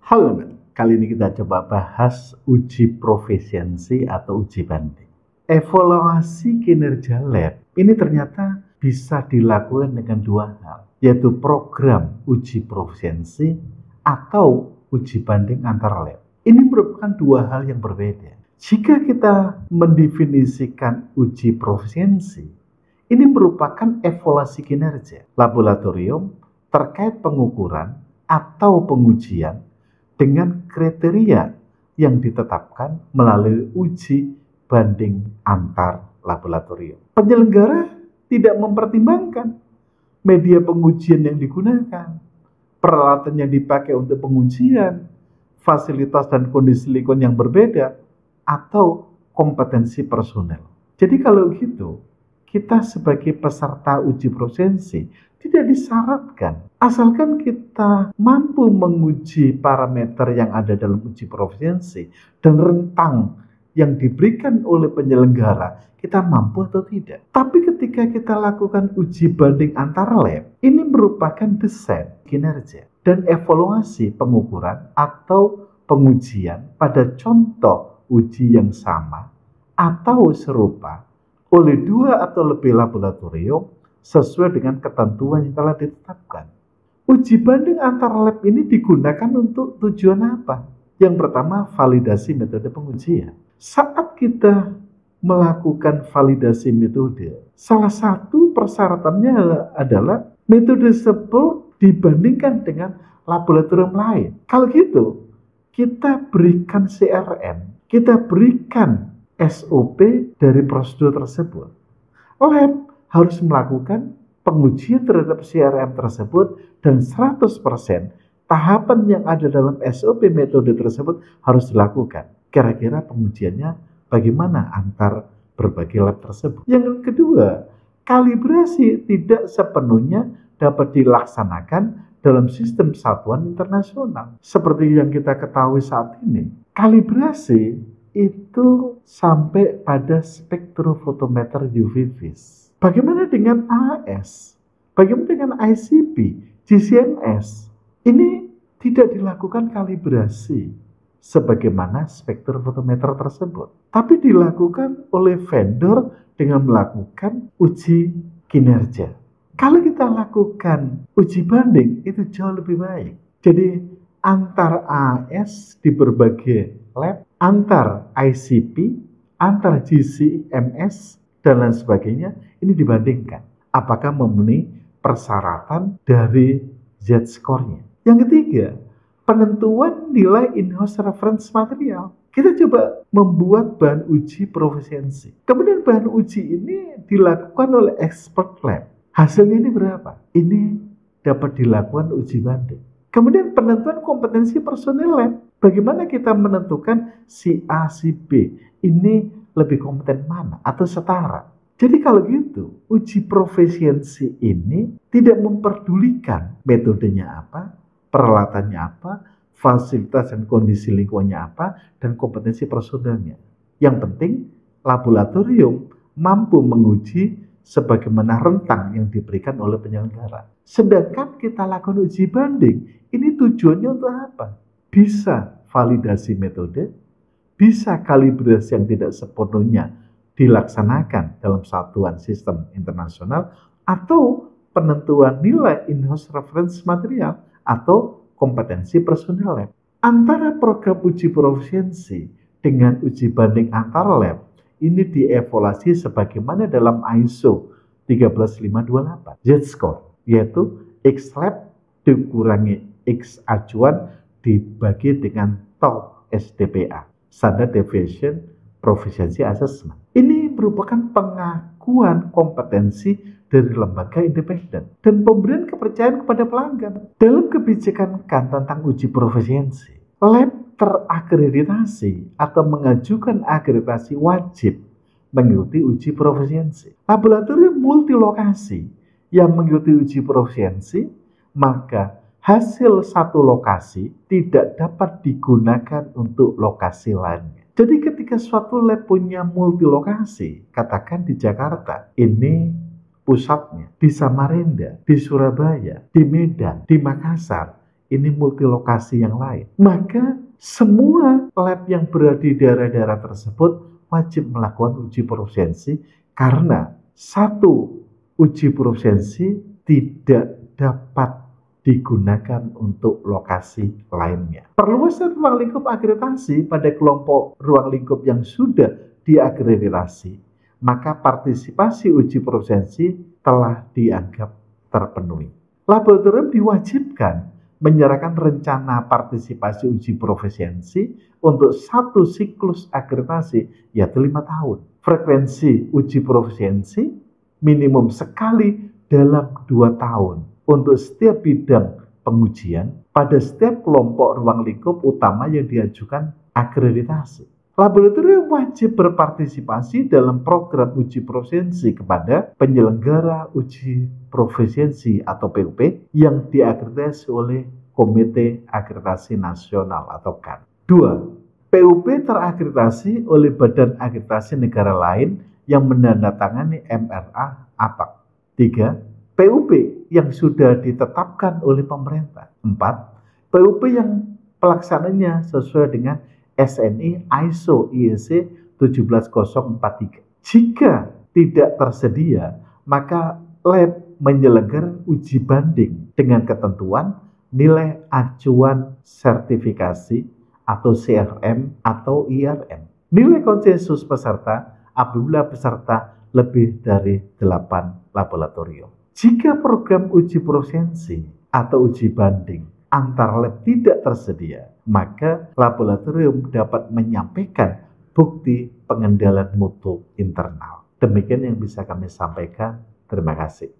Halo, kali ini kita coba bahas uji profisiensi atau uji banding. Evaluasi kinerja lab ini ternyata bisa dilakukan dengan dua hal, yaitu program uji profisiensi atau uji banding antar lab. Ini merupakan dua hal yang berbeda. Jika kita mendefinisikan uji profisiensi, ini merupakan evaluasi kinerja laboratorium terkait pengukuran atau pengujian dengan kriteria yang ditetapkan melalui uji banding antar laboratorium. Penyelenggara tidak mempertimbangkan media pengujian yang digunakan, peralatan yang dipakai untuk pengujian, fasilitas dan kondisi lingkungan yang berbeda, atau kompetensi personel. Jadi kalau gitu, kita sebagai peserta uji profisiensi tidak disyaratkan, asalkan kita mampu menguji parameter yang ada dalam uji profisiensi dan rentang yang diberikan oleh penyelenggara, kita mampu atau tidak. Tapi ketika kita lakukan uji banding antar lab, ini merupakan desain kinerja dan evaluasi pengukuran atau pengujian pada contoh uji yang sama atau serupa oleh dua atau lebih laboratorium sesuai dengan ketentuan yang telah ditetapkan. Uji banding antar lab ini digunakan untuk tujuan apa? Yang pertama, validasi metode pengujian. Saat kita melakukan validasi metode, salah satu persyaratannya adalah metode tersebut dibandingkan dengan laboratorium lain. Kalau gitu, kita berikan CRM, kita berikan SOP dari prosedur tersebut. Lab harus melakukan pengujian terhadap CRM tersebut dan 100% tahapan yang ada dalam SOP metode tersebut harus dilakukan. Kira-kira pengujiannya bagaimana antar berbagai lab tersebut. Yang kedua, kalibrasi tidak sepenuhnya dapat dilaksanakan dalam sistem satuan internasional. Seperti yang kita ketahui saat ini, kalibrasi itu sampai pada spektrofotometer UV vis. Bagaimana dengan AS? Bagaimana dengan ICP, GCMS? Ini tidak dilakukan kalibrasi sebagaimana spektrofotometer tersebut, tapi dilakukan oleh vendor dengan melakukan uji kinerja. Kalau kita lakukan uji banding, itu jauh lebih baik. Jadi antar AS di berbagai lab, antar ICP, antar GCMS, dan lain sebagainya, ini dibandingkan apakah memenuhi persyaratan dari Z-score-nya. Yang ketiga, penentuan nilai in-house reference material. Kita coba membuat bahan uji profisiensi. Kemudian bahan uji ini dilakukan oleh expert lab. Hasilnya ini berapa? Ini dapat dilakukan uji banding. Kemudian penentuan kompetensi personil lab. Bagaimana kita menentukan si A, si B ini lebih kompeten mana atau setara? Jadi kalau gitu, uji profisiensi ini tidak memperdulikan metodenya apa, peralatannya apa, fasilitas dan kondisi lingkungannya apa, dan kompetensi personelnya. Yang penting, laboratorium mampu menguji sebagaimana rentang yang diberikan oleh penyelenggara. Sedangkan kita lakukan uji banding, ini tujuannya untuk apa? Bisa validasi metode, bisa kalibrasi yang tidak sepenuhnya dilaksanakan dalam satuan sistem internasional, atau penentuan nilai in-house reference material atau kompetensi personil lab. Antara program uji profisiensi dengan uji banding antar lab ini dievaluasi sebagaimana dalam ISO 13528 Z-score, yaitu X lab dikurangi X acuan dibagi dengan TOP SDPA, Standard Deviation Proficiency Assessment. Ini merupakan pengakuan kompetensi dari lembaga independen dan pemberian kepercayaan kepada pelanggan. Dalam kebijakan tentang uji profisiensi, lab terakreditasi atau mengajukan akreditasi wajib mengikuti uji profisiensi. Laboratorium multilokasi yang mengikuti uji profisiensi, maka hasil satu lokasi tidak dapat digunakan untuk lokasi lainnya. Jadi ketika ketika suatu lab punya multilokasi, katakan di Jakarta, ini pusatnya, di Samarinda, di Surabaya, di Medan, di Makassar, ini multilokasi yang lain. Maka semua lab yang berada di daerah-daerah tersebut wajib melakukan uji profesiensi karena satu uji profesiensi tidak dapat digunakan untuk lokasi lainnya. Perluasan ruang lingkup akreditasi pada kelompok ruang lingkup yang sudah diakreditasi, maka partisipasi uji profesiensi telah dianggap terpenuhi. Laboratorium diwajibkan menyerahkan rencana partisipasi uji profesiensi untuk satu siklus akreditasi, yaitu 5 tahun. Frekuensi uji profesiensi minimum sekali dalam 2 tahun untuk setiap bidang pengujian pada setiap kelompok ruang lingkup utama yang diajukan akreditasi. Laboratorium wajib berpartisipasi dalam program uji profesiensi kepada penyelenggara uji profesiensi atau PUP yang diakreditasi oleh Komite Akreditasi Nasional atau KAN. 2. PUP terakreditasi oleh Badan Akreditasi Negara lain yang menandatangani MRA APAK. 3. PUP yang sudah ditetapkan oleh pemerintah. 4. PUP yang pelaksananya sesuai dengan SNI ISO IEC 17043. Jika tidak tersedia, maka lab menyelenggarakan uji banding dengan ketentuan nilai acuan sertifikasi atau CRM atau IRM. Nilai konsensus peserta apabila peserta lebih dari 8 laboratorium. Jika program uji profesiensi atau uji banding antar lab tidak tersedia, maka laboratorium dapat menyampaikan bukti pengendalian mutu internal. Demikian yang bisa kami sampaikan. Terima kasih.